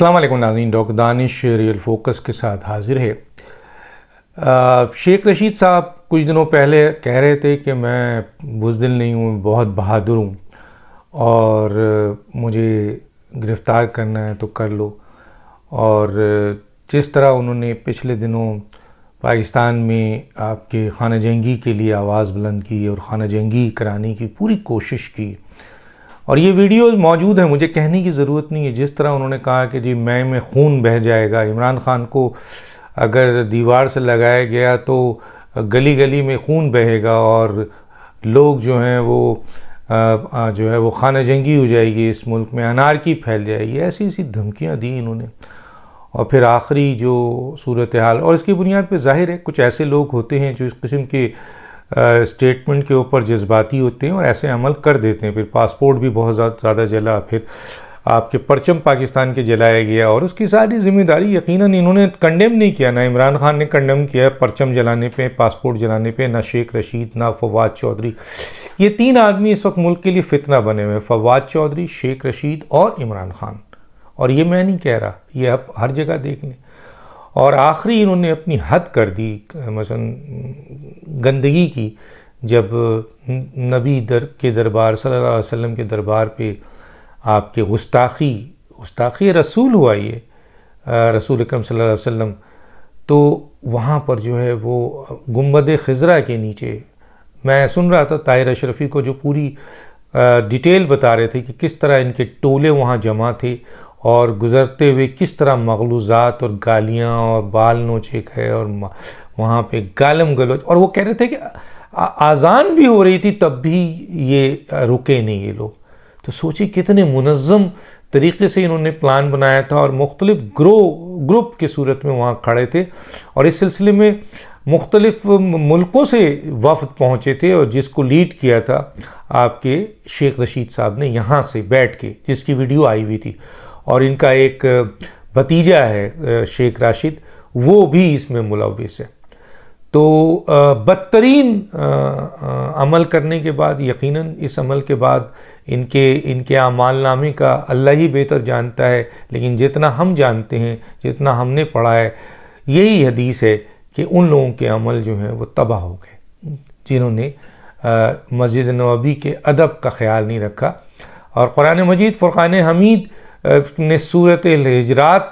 السلام علیکم ناظرین، ڈاکٹر دانش ریئل فوکس کے ساتھ حاضر ہے۔ شیخ رشید صاحب کچھ دنوں پہلے کہہ رہے تھے کہ میں بزدل نہیں ہوں، بہت بہادر ہوں اور مجھے گرفتار کرنا ہے تو کر لو۔ اور جس طرح انہوں نے پچھلے دنوں پاکستان میں آپ کے خانہ جنگی کے لیے آواز بلند کی اور خانہ جنگی کرانے کی پوری کوشش کی، اور یہ ویڈیوز موجود ہیں، مجھے کہنے کی ضرورت نہیں ہے۔ جس طرح انہوں نے کہا کہ جی میں خون بہہ جائے گا، عمران خان کو اگر دیوار سے لگایا گیا تو گلی گلی میں خون بہے گا اور لوگ جو ہیں وہ خانہ جنگی ہو جائے گی، اس ملک میں انارکی پھیل جائے گی، ایسی دھمکیاں دی انہوں نے۔ اور پھر آخری جو صورتحال، اور اس کی بنیاد پہ ظاہر ہے کچھ ایسے لوگ ہوتے ہیں جو اس قسم کے اسٹیٹمنٹ کے اوپر جذباتی ہوتے ہیں اور ایسے عمل کر دیتے ہیں۔ پھر پاسپورٹ بھی بہت زیادہ جلا، پھر آپ کے پرچم پاکستان کے جلایا گیا، اور اس کی ساری ذمہ داری یقیناً انہوں نے کنڈیم نہیں کیا، نہ عمران خان نے کنڈیم کیا پرچم جلانے پہ، پاسپورٹ جلانے پہ، نہ شیخ رشید، نہ فواد چودھری۔ یہ تین آدمی اس وقت ملک کے لیے فتنہ بنے ہوئے، فواد چودھری، شیخ رشید اور عمران خان۔ اور یہ میں نہیں کہہ رہا، یہ آپ ہر جگہ دیکھ لیں۔ اور آخری انہوں نے اپنی حد کر دی، مثلا گندگی کی، جب نبی کے دربار صلی اللہ علیہ وسلم کے دربار پہ آپ کے گستاخی رسول ہوا، یہ رسول اکرم صلی اللہ علیہ وسلم، تو وہاں پر جو ہے وہ گنبد خضرا کے نیچے میں سن رہا تھا طاہر اشرفی کو جو پوری ڈیٹیل بتا رہے تھے کہ کس طرح ان کے ٹولے وہاں جمع تھے اور گزرتے ہوئے کس طرح مغلوظات اور گالیاں اور بال نوچے گئے، اور وہاں پہ گالم گلوچ، اور وہ کہہ رہے تھے کہ آذان بھی ہو رہی تھی تب بھی یہ رکے نہیں یہ لوگ۔ تو سوچیں کتنے منظم طریقے سے انہوں نے پلان بنایا تھا، اور مختلف گروپ کی صورت میں وہاں کھڑے تھے، اور اس سلسلے میں مختلف ملکوں سے وفد پہنچے تھے، اور جس کو لیڈ کیا تھا آپ کے شیخ رشید صاحب نے یہاں سے بیٹھ کے، جس کی ویڈیو آئی ہوئی تھی، اور ان کا ایک بھتیجا ہے شیخ راشد، وہ بھی اس میں ملوث ہے۔ تو بدترین عمل کرنے کے بعد، یقیناً اس عمل کے بعد ان کے اعمال نامے کا اللہ ہی بہتر جانتا ہے، لیکن جتنا ہم جانتے ہیں، جتنا ہم نے پڑھا ہے، یہی حدیث ہے کہ ان لوگوں کے عمل جو ہیں وہ تباہ ہو گئے جنہوں نے مسجد نبوی کے ادب کا خیال نہیں رکھا۔ اور قرآن مجید فرقان حمید نے سورۃ الحجرات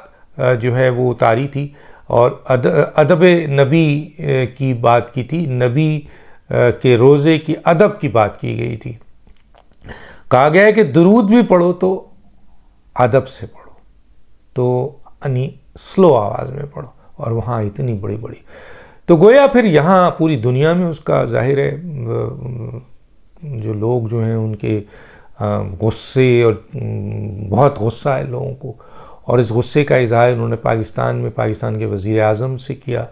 جو ہے وہ اتاری تھی، اور ادب نبی کی بات کی تھی، نبی کے روزے کی ادب کی بات کی گئی تھی۔ کہا گیا ہے کہ درود بھی پڑھو تو ادب سے پڑھو، تو یعنی سلو آواز میں پڑھو، اور وہاں اتنی بڑی تو گویا پھر یہاں پوری دنیا میں اس کا ظاہر ہے جو لوگ جو ہیں ان کے غصے، اور بہت غصہ ہے لوگوں کو، اور اس غصے کا اظہار انہوں نے پاکستان کے وزیر اعظم سے کیا۔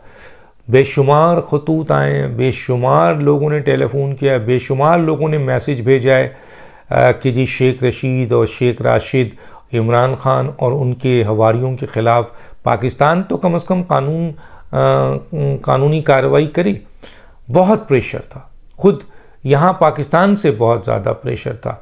بے شمار خطوط آئے ہیں، بے شمار لوگوں نے ٹیلی فون کیا، بے شمار لوگوں نے میسج بھیجا ہے کہ جی شیخ رشید اور شیخ راشد، عمران خان اور ان کے حواریوں کے خلاف پاکستان تو کم از کم قانونی کارروائی کرے۔ بہت پریشر تھا، خود یہاں پاکستان سے بہت زیادہ پریشر تھا،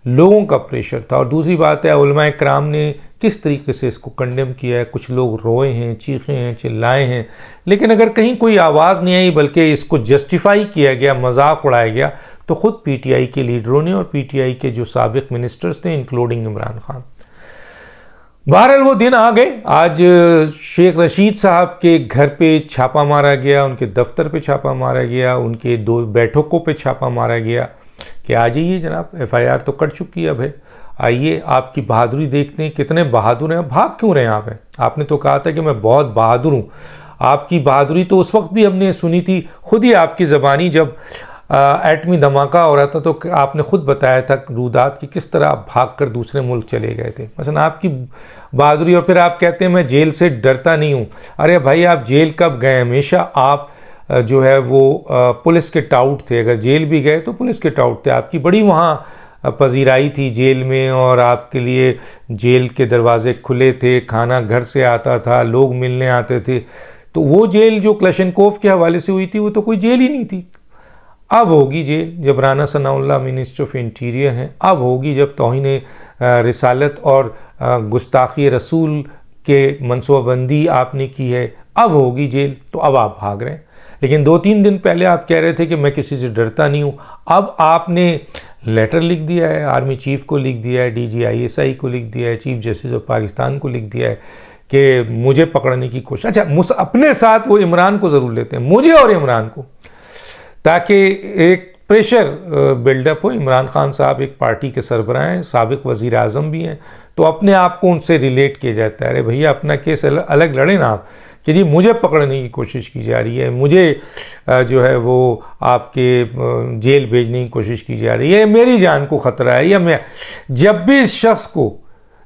لوگوں کا پریشر تھا۔ اور دوسری بات ہے علماء کرام نے کس طریقے سے اس کو کنڈیم کیا ہے، کچھ لوگ روئے ہیں، چیخے ہیں، چلائے ہیں، لیکن اگر کہیں کوئی آواز نہیں آئی بلکہ اس کو جسٹیفائی کیا گیا، مذاق اڑایا گیا، تو خود پی ٹی آئی کے لیڈروں نے اور پی ٹی آئی کے جو سابق منسٹرز تھے انکلوڈنگ عمران خان۔ بہرحال وہ دن آ گئے، آج شیخ رشید صاحب کے گھر پہ چھاپا مارا گیا، ان کے دفتر پہ چھاپا مارا گیا، ان کے 2 بیٹھکوں پہ چھاپا مارا گیا کہ آ جائیے جناب، ایف آئی آر تو کٹ چکی اب ہے، آئیے آپ کی بہادری دیکھتے ہیں، کتنے بہادر ہیں، بھاگ کیوں رہے ہیں آپ نے تو کہا تھا کہ میں بہت بہادر ہوں۔ آپ کی بہادری تو اس وقت بھی ہم نے سنی تھی، خود ہی آپ کی زبانی جب ایٹمی دھماکہ ہو رہا تھا تو آپ نے خود بتایا تھا رودات کہ کس طرح آپ بھاگ کر دوسرے ملک چلے گئے تھے، مثلا آپ کی بہادری۔ اور پھر آپ کہتے ہیں میں جیل سے ڈرتا نہیں ہوں۔ ارے بھائی آپ جیل کب گئے؟ ہمیشہ آپ جو ہے وہ پولیس کے ٹاؤٹ تھے، اگر جیل بھی گئے تو پولیس کے ٹاؤٹ تھے، آپ کی بڑی وہاں پذیرائی تھی جیل میں، اور آپ کے لیے جیل کے دروازے کھلے تھے، کھانا گھر سے آتا تھا، لوگ ملنے آتے تھے۔ تو وہ جیل جو کلشنکوف کے حوالے سے ہوئی تھی وہ تو کوئی جیل ہی نہیں تھی۔ اب ہوگی جیل جب رانا ثناء اللہ منسٹر آف انٹیریئر ہیں، اب ہوگی جب توہین رسالت اور گستاخی رسول کہ منصوبہ بندی آپ نے کی ہے، اب ہوگی جیل، تو اب آپ بھاگ رہے ہیں۔ لیکن 2-3 دن پہلے آپ کہہ رہے تھے کہ میں کسی سے ڈرتا نہیں ہوں، اب آپ نے لیٹر لکھ دیا ہے، آرمی چیف کو لکھ دیا ہے، DGI کو لکھ دیا ہے، چیف جسٹس آف پاکستان کو لکھ دیا ہے کہ مجھے پکڑنے کی کوشش۔ اچھا، اپنے ساتھ وہ عمران کو ضرور لیتے ہیں، مجھے اور عمران کو، تاکہ ایک پریشر بلڈ اپ ہو۔ عمران خان صاحب ایک پارٹی کے سربراہ ہیں، سابق وزیر اعظم بھی ہیں، تو اپنے آپ کو ان سے ریلیٹ کیا جاتا ہے، ارے بھیا اپنا کیس الگ لڑیں نا آپ، کہ جی مجھے پکڑنے کی کوشش کی جا رہی ہے، مجھے جو ہے وہ آپ کے جیل بھیجنے کی کوشش کی جا رہی ہے، میری جان کو خطرہ ہے، یا میں جب بھی اس شخص کو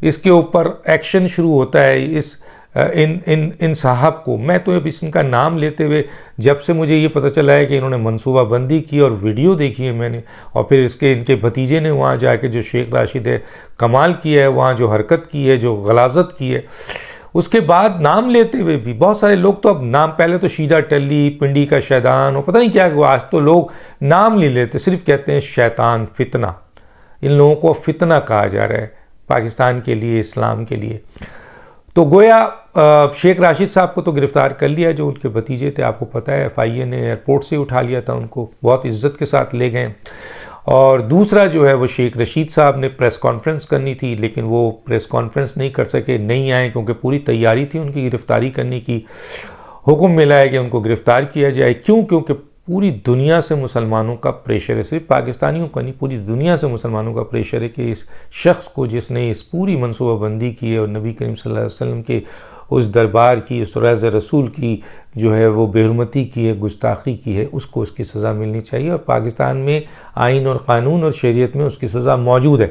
اس کے اوپر ایکشن شروع ہوتا ہے، ان صاحب کو، میں تو اب ان کا نام لیتے ہوئے، جب سے مجھے یہ پتہ چلا ہے کہ انہوں نے منصوبہ بندی کی اور ویڈیو دیکھی ہے میں نے، اور پھر ان کے بھتیجے نے وہاں جا کے جو شیخ راشد ہے کمال کیا ہے، وہاں جو حرکت کی ہے، جو غلاظت کی ہے، اس کے بعد نام لیتے ہوئے بھی بہت سارے لوگ تو اب نام، پہلے تو شیدہ ٹلی، پنڈی کا شیطان، اور پتہ نہیں کیا ہوا، آج تو لوگ نام نہیں لیتے، صرف کہتے ہیں شیطان، فتنہ۔ ان لوگوں کو فتنہ کہا جا رہا ہے پاکستان کے لیے، اسلام کے لیے۔ تو گویا شیخ راشد صاحب کو تو گرفتار کر لیا، جو ان کے بھتیجے تھے، آپ کو پتہ ہے FIA نے ایئرپورٹ سے اٹھا لیا تھا، ان کو بہت عزت کے ساتھ لے گئے۔ اور دوسرا جو ہے وہ شیخ رشید صاحب نے پریس کانفرنس کرنی تھی، لیکن وہ پریس کانفرنس نہیں کر سکے، نہیں آئے، کیونکہ پوری تیاری تھی ان کی گرفتاری کرنے کی۔ حکم ملا ہے کہ ان کو گرفتار کیا جائے، کیونکہ پوری دنیا سے مسلمانوں کا پریشر ہے، صرف پاکستانیوں کا نہیں، پوری دنیا سے مسلمانوں کا پریشر ہے کہ اس شخص کو، جس نے اس پوری منصوبہ بندی کی ہے اور نبی کریم صلی اللہ علیہ وسلم کے اس دربار کی، اس رض رسول کی جو ہے وہ بے حرمتی کی ہے، گستاخی کی ہے، اس کو اس کی سزا ملنی چاہیے، اور پاکستان میں آئین اور قانون اور شریعت میں اس کی سزا موجود ہے۔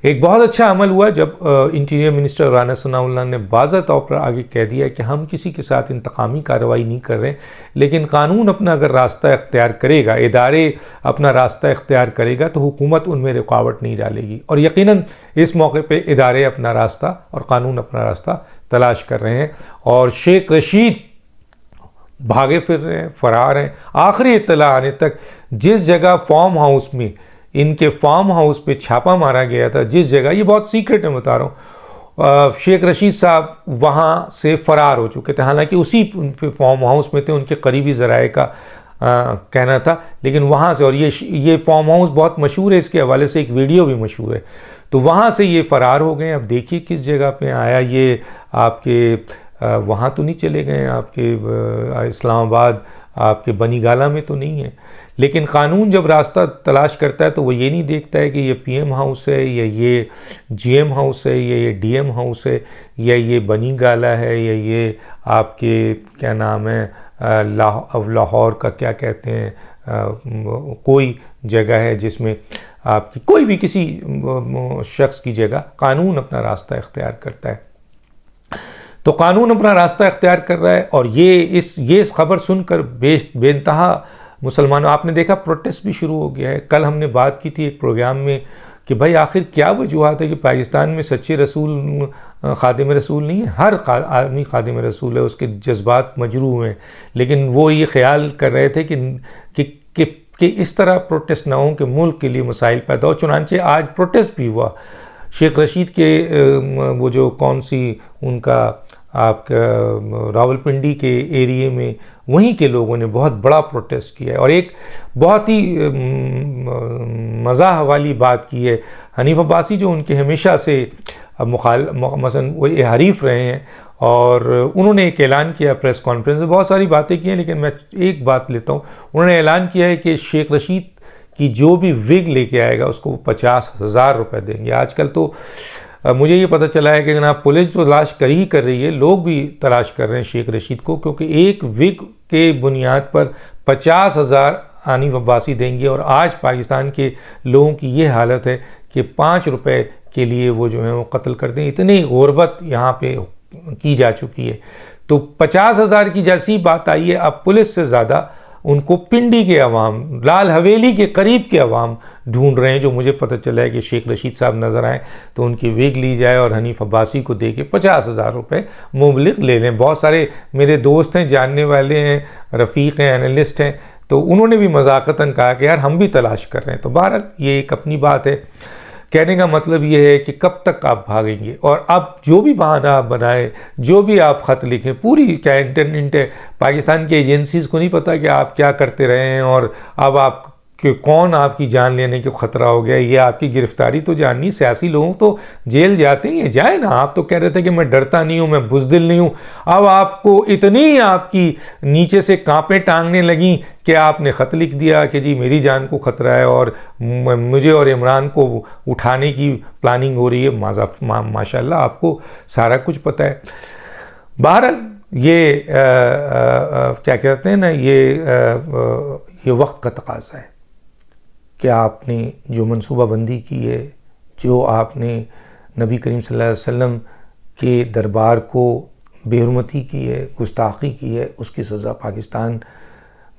ایک بہت اچھا عمل ہوا جب انٹیریئر منسٹر رانا ثناء اللہ نے واضح طور پر آگے کہہ دیا کہ ہم کسی کے ساتھ انتقامی کارروائی نہیں کر رہے، لیکن قانون اپنا اگر راستہ اختیار کرے گا، ادارے اپنا راستہ اختیار کرے گا، تو حکومت ان میں رکاوٹ نہیں ڈالے گی، اور یقیناً اس موقع پہ ادارے اپنا راستہ اور قانون اپنا راستہ تلاش کر رہے ہیں، اور شیخ رشید بھاگے پھر رہے ہیں، فرار ہیں۔ آخری اطلاع آنے تک جس جگہ فارم ہاؤس میں، ان کے فارم ہاؤس پہ چھاپا مارا گیا تھا، جس جگہ، یہ بہت سیکرٹ ہے بتا رہا ہوں، شیخ رشید صاحب وہاں سے فرار ہو چکے تھے، حالانکہ اسی فارم ہاؤس میں تھے، ان کے قریبی ذرائع کا کہنا تھا، لیکن وہاں سے، اور یہ فارم ہاؤس بہت مشہور ہے، اس کے حوالے سے ایک ویڈیو بھی مشہور ہے، تو وہاں سے یہ فرار ہو گئے۔ اب دیکھیے کس جگہ پہ آیا یہ، آپ کے وہاں تو نہیں چلے گئے، آپ کے اسلام آباد، آپ کے بنی گالہ میں تو نہیں ہے، لیکن قانون جب راستہ تلاش کرتا ہے تو وہ یہ نہیں دیکھتا ہے کہ یہ PM ہاؤس ہے، یا یہ GM ہاؤس ہے، یا یہ DM ہاؤس ہے، یا یہ بنی گالہ ہے، یا یہ آپ کے کیا نام ہے لاہور کا کیا کہتے ہیں، کوئی جگہ ہے جس میں آپ کی کوئی بھی کسی شخص کی جگہ، قانون اپنا راستہ اختیار کرتا ہے۔ تو قانون اپنا راستہ اختیار کر رہا ہے، اور یہ خبر سن کر بے انتہا مسلمانوں، آپ نے دیکھا پروٹیسٹ بھی شروع ہو گیا ہے۔ کل ہم نے بات کی تھی ایک پروگرام میں کہ بھائی آخر کیا وجوہات ہے کہ پاکستان میں سچے رسول خادم رسول نہیں ہے، ہر آدمی خادم رسول ہے، اس کے جذبات مجروح ہیں، لیکن وہ یہ خیال کر رہے تھے کہ اس طرح پروٹیسٹ نہ ہوں کہ ملک کے لیے مسائل پیدا ہو، چنانچہ آج پروٹیسٹ بھی ہوا۔ شیخ رشید کے وہ جو کون سی ان کا آپ کا راولپنڈی کے ایریے میں، وہیں کے لوگوں نے بہت بڑا پروٹیسٹ کیا ہے، اور ایک بہت ہی مزاح والی بات کی ہے۔ حنیف عباسی جو ان کے ہمیشہ سے مثلا وہ حریف رہے ہیں، اور انہوں نے ایک اعلان کیا پریس کانفرنس میں، بہت ساری باتیں کی ہیں لیکن میں ایک بات لیتا ہوں، انہوں نے اعلان کیا ہے کہ شیخ رشید کی جو بھی وگ لے کے آئے گا اس کو 50,000 روپے دیں گے۔ آج کل تو مجھے یہ پتہ چلا ہے کہ جناب پولیس تو تلاش کر رہی ہے، لوگ بھی تلاش کر رہے ہیں شیخ رشید کو، کیونکہ ایک وگ کے بنیاد پر 50,000 حنیف عباسی دیں گے، اور آج پاکستان کے لوگوں کی یہ حالت ہے کہ 5 روپے کے لیے وہ جو ہیں وہ قتل کر دیں، اتنی غربت یہاں پہ کی جا چکی ہے۔ تو 50,000 کی جیسی بات آئی ہے، اب پولیس سے زیادہ ان کو پنڈی کے عوام، لال حویلی کے قریب کے عوام ڈھونڈ رہے ہیں، جو مجھے پتہ چلا ہے کہ شیخ رشید صاحب نظر آئیں تو ان کی ویگ لی جائے اور حنیف عباسی کو دے کے 50,000 روپے مبلغ لے لیں۔ بہت سارے میرے دوست ہیں، جاننے والے ہیں، رفیق ہیں، انالسٹ ہیں، تو انہوں نے بھی مذاقتاً کہا کہ یار ہم بھی تلاش کر رہے ہیں۔ تو بہرحال یہ ایک اپنی بات ہے۔ کہنے کا مطلب یہ ہے کہ کب تک آپ بھاگیں گے، اور اب جو بھی بہانہ آپ بنائیں، جو بھی آپ خط لکھیں، پوری کیا انٹرنیٹ پاکستان کی ایجنسیز کو نہیں پتہ کہ آپ کیا کرتے رہے ہیں، اور اب آپ کہ کون آپ کی جان لینے کے خطرہ ہو گیا، یہ آپ کی گرفتاری تو جاننی. سیاسی لوگوں تو جیل جاتے ہیں، جائیں نا. آپ تو کہہ رہے تھے کہ میں ڈرتا نہیں ہوں، میں بزدل نہیں ہوں. اب آپ کو اتنی آپ کی نیچے سے کانپیں ٹانگنے لگیں کہ آپ نے خط لکھ دیا کہ جی میری جان کو خطرہ ہے اور مجھے اور عمران کو اٹھانے کی پلاننگ ہو رہی ہے. ماشاء اللہ آپ کو سارا کچھ پتہ ہے. بہرحال یہ کیا کہتے ہیں نا، یہ وقت کا تقاضا ہے کہ آپ نے جو منصوبہ بندی کی ہے، جو آپ نے نبی کریم صلی اللہ علیہ وسلم کے دربار کو بے حرمتی کی ہے، گستاخی کی ہے، اس کی سزا پاکستان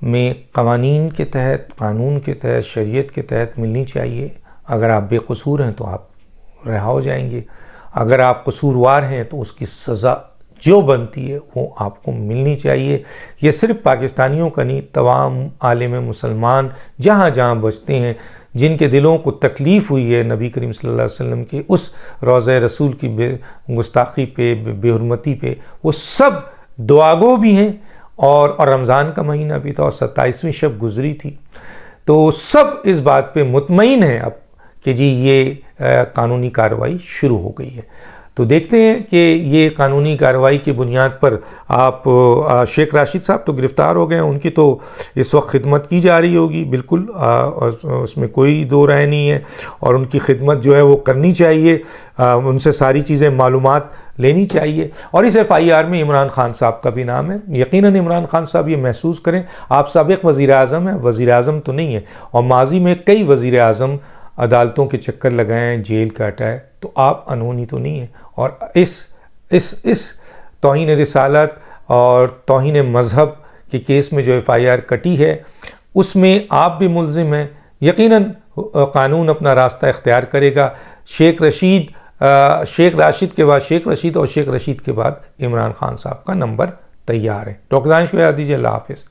میں قوانین کے تحت، قانون کے تحت، شریعت کے تحت ملنی چاہیے. اگر آپ بے قصور ہیں تو آپ رہا ہو جائیں گے، اگر آپ قصوروار ہیں تو اس کی سزا جو بنتی ہے وہ آپ کو ملنی چاہیے. یہ صرف پاکستانیوں کا نہیں، تمام عالم مسلمان جہاں جہاں بستے ہیں، جن کے دلوں کو تکلیف ہوئی ہے نبی کریم صلی اللہ علیہ وسلم کے اس روضہ رسول کی گستاخی پہ، بے حرمتی پہ، وہ سب دعاگو بھی ہیں. اور رمضان کا مہینہ بھی تھا اور 27ویں شب گزری تھی، تو سب اس بات پہ مطمئن ہیں اب کہ جی یہ قانونی کارروائی شروع ہو گئی ہے. تو دیکھتے ہیں کہ یہ قانونی کارروائی کی بنیاد پر آپ شیخ راشد صاحب تو گرفتار ہو گئے ہیں، ان کی تو اس وقت خدمت کی جا رہی ہوگی، بالکل اس میں کوئی دو رائے نہیں ہے، اور ان کی خدمت جو ہے وہ کرنی چاہیے، ان سے ساری چیزیں معلومات لینی چاہیے. اور اس FIR میں عمران خان صاحب کا بھی نام ہے. یقیناً عمران خان صاحب یہ محسوس کریں، آپ سابق وزیر اعظم ہیں، وزیر اعظم تو نہیں ہیں، اور ماضی میں کئی وزیر اعظم عدالتوں کے چکر لگائے ہیں، جیل کاٹا ہے، تو آپ انہونی تو نہیں ہیں. اور اس توہین رسالت اور توہین مذہب کے کیس میں جو FIR کٹی ہے، اس میں آپ بھی ملزم ہیں. یقیناً قانون اپنا راستہ اختیار کرے گا. شیخ راشد کے بعد شیخ رشید اور شیخ رشید کے بعد عمران خان صاحب کا نمبر تیار ہے. ڈاکٹر دانش کو یاد دیجیے. اللہ حافظ.